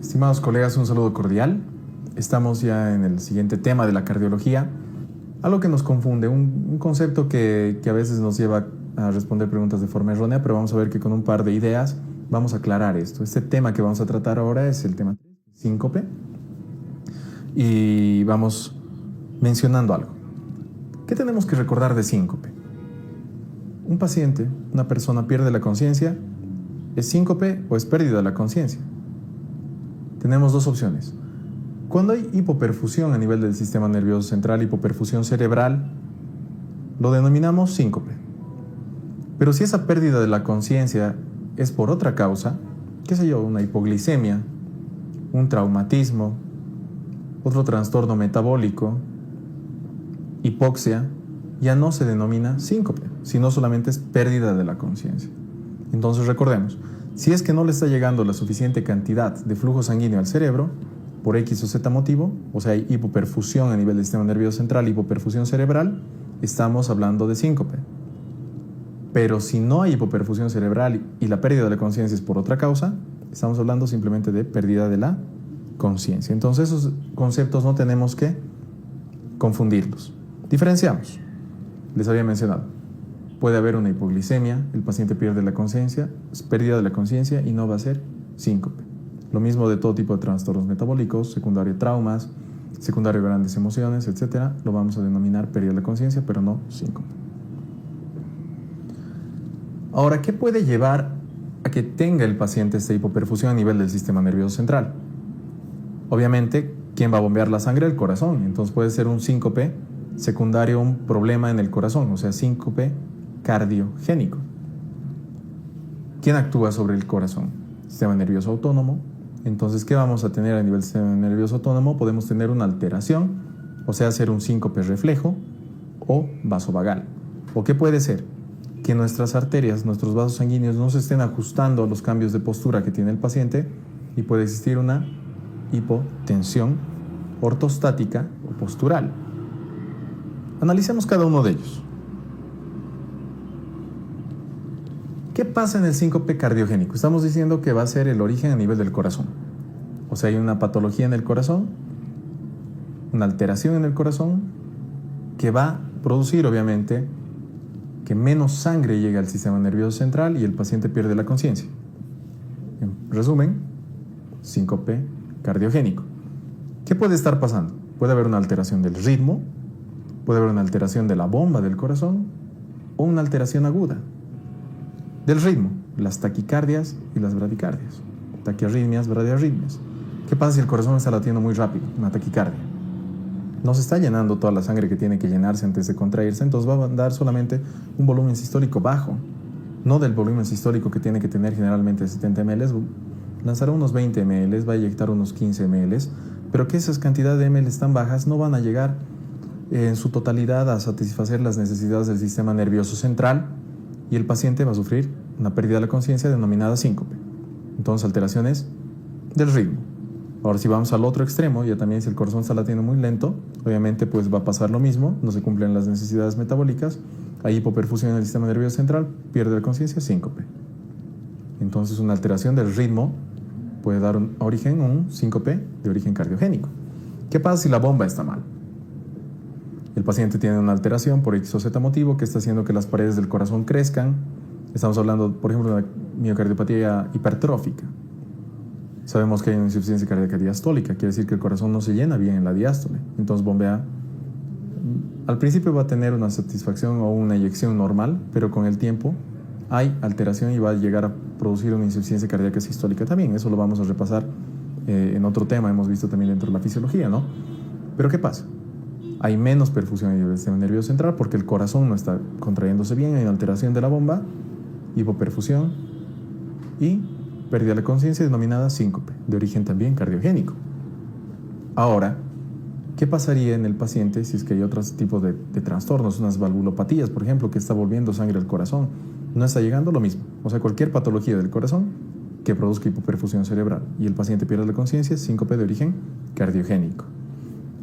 Estimados colegas, un saludo cordial. Estamos ya en el siguiente tema de la cardiología. Algo que nos confunde, un concepto que a veces nos lleva a responder preguntas de forma errónea, pero vamos a ver que con un par de ideas vamos a aclarar esto. Este tema que vamos a tratar ahora es el tema síncope. Y vamos mencionando algo. ¿Qué tenemos que recordar de síncope? Un paciente, una persona pierde la conciencia, ¿es síncope o es pérdida de la conciencia? Tenemos dos opciones. Cuando hay hipoperfusión a nivel del sistema nervioso central, hipoperfusión cerebral, lo denominamos síncope. Pero si esa pérdida de la conciencia es por otra causa, qué sé yo, una hipoglicemia, un traumatismo, otro trastorno metabólico, hipoxia, ya no se denomina síncope, sino solamente es pérdida de la conciencia. Entonces recordemos, si es que no le está llegando la suficiente cantidad de flujo sanguíneo al cerebro, por X o Z motivo, o sea, hay hipoperfusión a nivel del sistema nervioso central, hipoperfusión cerebral, estamos hablando de síncope. Pero si no hay hipoperfusión cerebral y la pérdida de la conciencia es por otra causa, estamos hablando simplemente de pérdida de la conciencia. Entonces esos conceptos no tenemos que confundirlos. Diferenciamos. Les había mencionado. Puede haber una hipoglicemia, el paciente pierde la conciencia, es pérdida de la conciencia y no va a ser síncope. Lo mismo de todo tipo de trastornos metabólicos, secundario traumas, secundario grandes emociones, etc. Lo vamos a denominar pérdida de la conciencia, pero no síncope. Ahora, ¿qué puede llevar a que tenga el paciente esta hipoperfusión a nivel del sistema nervioso central? Obviamente, ¿quién va a bombear la sangre? El corazón. Entonces puede ser un síncope secundario, un problema en el corazón, o sea, síncope cardiogénico. ¿Quién actúa sobre el corazón? Sistema nervioso autónomo. Entonces, ¿qué vamos a tener a nivel del sistema nervioso autónomo? Podemos tener una alteración, o sea, ser un síncope reflejo o vasovagal. ¿O qué puede ser? Que nuestras arterias, nuestros vasos sanguíneos no se estén ajustando a los cambios de postura que tiene el paciente y puede existir una hipotensión ortostática o postural. Analicemos cada uno de ellos. ¿Qué pasa en el síncope cardiogénico? Estamos diciendo que va a ser el origen a nivel del corazón. O sea, hay una patología en el corazón, una alteración en el corazón, que va a producir, obviamente, que menos sangre llegue al sistema nervioso central y el paciente pierde la conciencia. En resumen, síncope cardiogénico. ¿Qué puede estar pasando? Puede haber una alteración del ritmo, puede haber una alteración de la bomba del corazón o una alteración aguda del ritmo, las taquicardias y las bradicardias. Taquiarritmias, bradiarritmias. ¿Qué pasa si el corazón está latiendo muy rápido? Una taquicardia. No se está llenando toda la sangre que tiene que llenarse antes de contraerse, entonces va a dar solamente un volumen sistólico bajo, no del volumen sistólico que tiene que tener generalmente 70 ml, lanzará unos 20 ml, va a inyectar unos 15 ml, pero que esas cantidades de ml tan bajas no van a llegar en su totalidad a satisfacer las necesidades del sistema nervioso central y el paciente va a sufrir una pérdida de la conciencia denominada síncope. Entonces, alteraciones del ritmo. Ahora, si vamos al otro extremo, ya también si el corazón está latiendo muy lento, obviamente pues va a pasar lo mismo, no se cumplen las necesidades metabólicas, hay hipoperfusión en el sistema nervioso central, pierde la conciencia, síncope. Entonces, una alteración del ritmo puede dar origen a un síncope de origen cardiogénico. ¿Qué pasa si la bomba está mal? El paciente tiene una alteración por X o Z motivo que está haciendo que las paredes del corazón crezcan. Estamos hablando, por ejemplo, de una miocardiopatía hipertrófica. Sabemos que hay una insuficiencia cardíaca diastólica, quiere decir que el corazón no se llena bien en la diástole. Entonces bombea. Al principio va a tener una satisfacción o una eyección normal, pero con el tiempo hay alteración y va a llegar a producir una insuficiencia cardíaca sistólica también. Eso lo vamos a repasar en otro tema, hemos visto también dentro de la fisiología, ¿no? Pero ¿qué pasa? Hay menos perfusión en el sistema nervioso central porque el corazón no está contrayéndose bien, hay una alteración de la bomba, hipoperfusión y pérdida de la conciencia denominada síncope, de origen también cardiogénico. Ahora, ¿qué pasaría en el paciente si es que hay otros tipos de trastornos, unas valvulopatías, por ejemplo, que está volviendo sangre al corazón? No está llegando, lo mismo. O sea, cualquier patología del corazón que produzca hipoperfusión cerebral y el paciente pierde la conciencia, síncope de origen cardiogénico.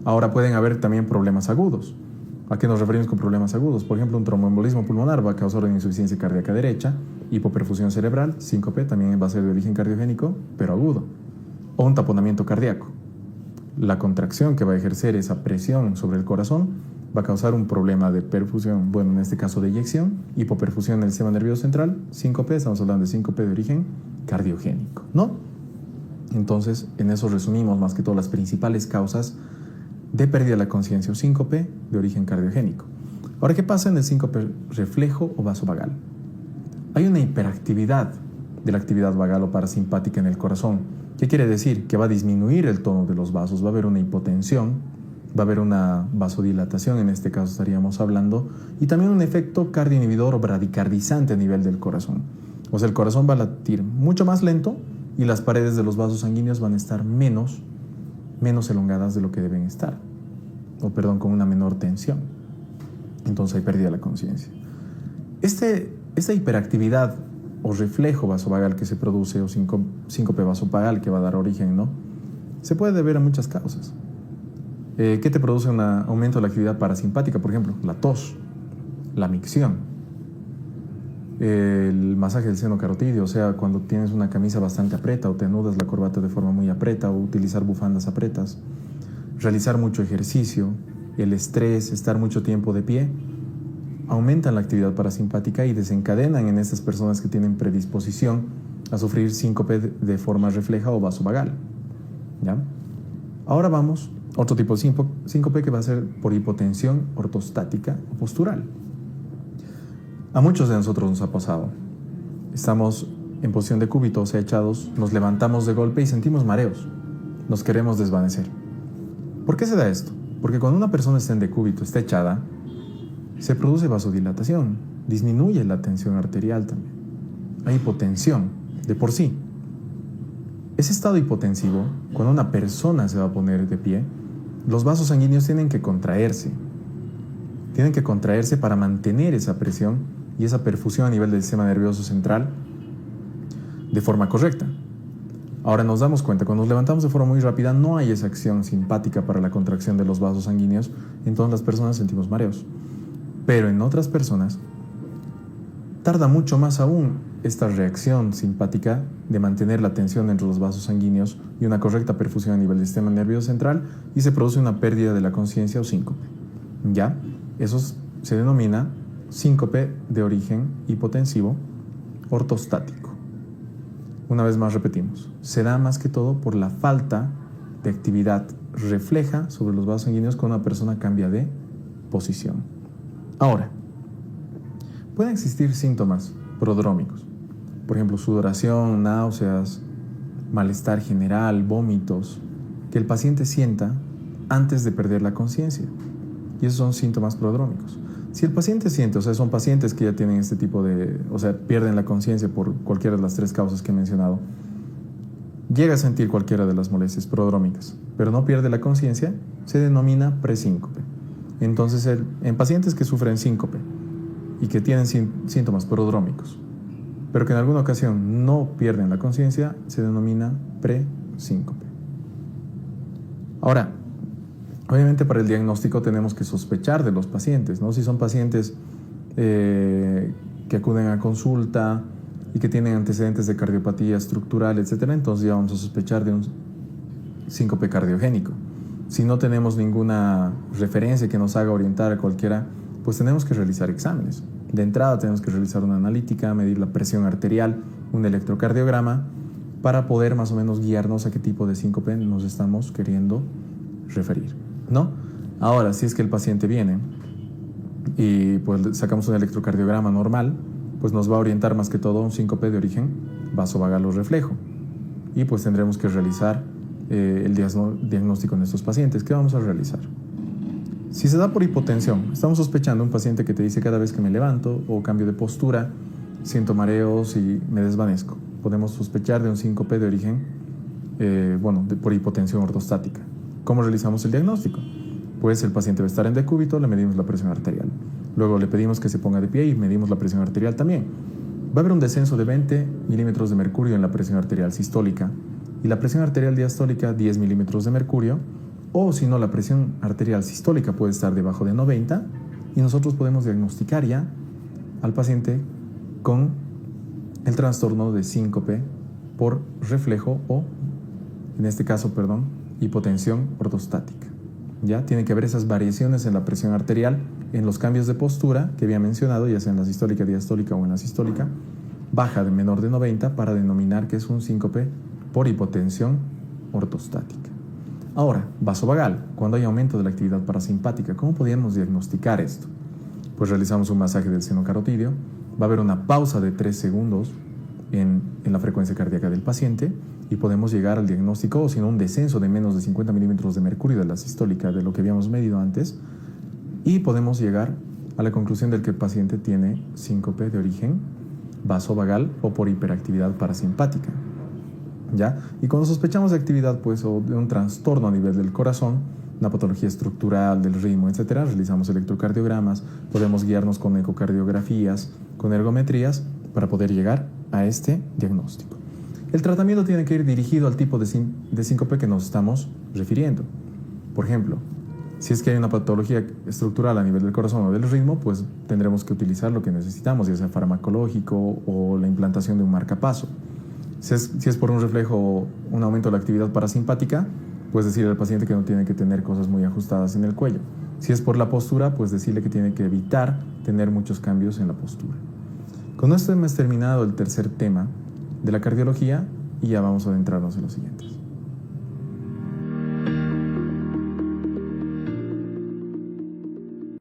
Ahora pueden haber también problemas agudos. ¿A qué nos referimos con problemas agudos? Por ejemplo, un tromboembolismo pulmonar va a causar una insuficiencia cardíaca derecha, hipoperfusión cerebral, síncope, también va a ser de origen cardiogénico, pero agudo. o un taponamiento cardíaco. La contracción que va a ejercer esa presión sobre el corazón va a causar un problema de perfusión, bueno, en este caso de eyección, hipoperfusión en el sistema nervioso central, síncope, estamos hablando de síncope de origen cardiogénico, ¿no? Entonces, en eso resumimos más que todo las principales causas de pérdida de la conciencia o síncope de origen cardiogénico. Ahora, ¿qué pasa en el síncope reflejo o vasovagal? Hay una hiperactividad de la actividad vagal o parasimpática en el corazón. ¿Qué quiere decir? Que va a disminuir el tono de los vasos, va a haber una hipotensión, va a haber una vasodilatación, en este caso estaríamos hablando, y también un efecto cardioinhibidor o bradicardizante a nivel del corazón. O sea, el corazón va a latir mucho más lento y las paredes de los vasos sanguíneos van a estar menos elongadas de lo que deben estar, con una menor tensión. Entonces hay pérdida de la conciencia. Esta hiperactividad o reflejo vasovagal que se produce, o síncope vasovagal que va a dar origen, ¿no? Se puede deber a muchas causas. ¿Qué te produce un aumento de la actividad parasimpática? Por ejemplo, la tos, la micción, el masaje del seno carotídeo, o sea, cuando tienes una camisa bastante apreta o te anudas la corbata de forma muy apreta o utilizar bufandas apretas, realizar mucho ejercicio, el estrés, estar mucho tiempo de pie, aumentan la actividad parasimpática y desencadenan en estas personas que tienen predisposición a sufrir síncope de forma refleja o vasovagal, ¿ya? Ahora vamos a otro tipo de síncope que va a ser por hipotensión ortostática o postural. A muchos de nosotros nos ha pasado. Estamos en posición de cúbito, o sea, echados, nos levantamos de golpe y sentimos mareos. Nos queremos desvanecer. ¿Por qué se da esto? Porque cuando una persona está en decúbito, está echada, se produce vasodilatación, disminuye la tensión arterial también. Hay hipotensión de por sí. Ese estado hipotensivo, cuando una persona se va a poner de pie, los vasos sanguíneos tienen que contraerse. Tienen que contraerse para mantener esa presión y esa perfusión a nivel del sistema nervioso central de forma correcta. Ahora nos damos cuenta, cuando nos levantamos de forma muy rápida, no hay esa acción simpática para la contracción de los vasos sanguíneos, entonces las personas sentimos mareos. Pero en otras personas tarda mucho más aún esta reacción simpática de mantener la tensión entre los vasos sanguíneos y una correcta perfusión a nivel del sistema nervioso central y se produce una pérdida de la conciencia o síncope. ¿Ya? Eso se denomina síncope de origen hipotensivo ortostático. Una vez más repetimos, se da más que todo por la falta de actividad refleja sobre los vasos sanguíneos cuando una persona cambia de posición. Ahora, pueden existir síntomas prodrómicos, por ejemplo, sudoración, náuseas, malestar general, vómitos, que el paciente sienta antes de perder la conciencia. Y esos son síntomas prodrómicos. Si el paciente siente, o sea, son pacientes que ya tienen este tipo de, o sea, pierden la conciencia por cualquiera de las tres causas que he mencionado, llega a sentir cualquiera de las molestias prodrómicas, pero no pierde la conciencia, se denomina presíncope. Entonces, en pacientes que sufren síncope y que tienen síntomas prodrómicos, pero que en alguna ocasión no pierden la conciencia, se denomina presíncope. Ahora, obviamente para el diagnóstico tenemos que sospechar de los pacientes, ¿no? Si son pacientes que acuden a consulta y que tienen antecedentes de cardiopatía estructural, etc., entonces ya vamos a sospechar de un síncope cardiogénico. Si no tenemos ninguna referencia que nos haga orientar a cualquiera, pues tenemos que realizar exámenes. De entrada tenemos que realizar una analítica, medir la presión arterial, un electrocardiograma, para poder más o menos guiarnos a qué tipo de síncope nos estamos queriendo referir, ¿no? Ahora, si es que el paciente viene y pues sacamos un electrocardiograma normal, pues nos va a orientar más que todo a un síncope de origen vasovagal o reflejo. Y pues tendremos que realizar el diagnóstico en estos pacientes. ¿Qué vamos a realizar? Si se da por hipotensión, estamos sospechando un paciente que te dice cada vez que me levanto o cambio de postura, siento mareos y me desvanezco. Podemos sospechar de un síncope de origen, por hipotensión ortostática. ¿Cómo realizamos el diagnóstico? Pues el paciente va a estar en decúbito, le medimos la presión arterial. Luego le pedimos que se ponga de pie y medimos la presión arterial también. Va a haber un descenso de 20 milímetros de mercurio en la presión arterial sistólica y la presión arterial diastólica 10 milímetros de mercurio, o si no, la presión arterial sistólica puede estar debajo de 90 y nosotros podemos diagnosticar ya al paciente con el trastorno de síncope por reflejo o en este caso, hipotensión ortostática. ¿Ya? Tiene que haber esas variaciones en la presión arterial, en los cambios de postura que había mencionado, ya sea en la sistólica, diastólica o en la sistólica, baja de menor de 90 para denominar que es un síncope por hipotensión ortostática. Ahora, vasovagal, cuando hay aumento de la actividad parasimpática, ¿cómo podríamos diagnosticar esto? Pues realizamos un masaje del seno carotídeo, va a haber una pausa de 3 segundos en la frecuencia cardíaca del paciente y podemos llegar al diagnóstico, o si no, un descenso de menos de 50 milímetros de mercurio de la sistólica de lo que habíamos medido antes, y podemos llegar a la conclusión de que el paciente tiene síncope de origen vasovagal o por hiperactividad parasimpática. ¿Ya? Y cuando sospechamos de actividad o de un trastorno a nivel del corazón, una patología estructural del ritmo, etcétera, realizamos electrocardiogramas, podemos guiarnos con ecocardiografías, con ergometrías para poder llegar a este diagnóstico. El tratamiento tiene que ir dirigido al tipo de síncope que nos estamos refiriendo. Por ejemplo, si es que hay una patología estructural a nivel del corazón o del ritmo, pues tendremos que utilizar lo que necesitamos, ya sea farmacológico o la implantación de un marcapaso. Si es por un reflejo, un aumento de la actividad parasimpática, pues decirle al paciente que no tiene que tener cosas muy ajustadas en el cuello. Si es por la postura, pues decirle que tiene que evitar tener muchos cambios en la postura. Con esto hemos terminado el tercer tema de la cardiología y ya vamos a adentrarnos en los siguientes.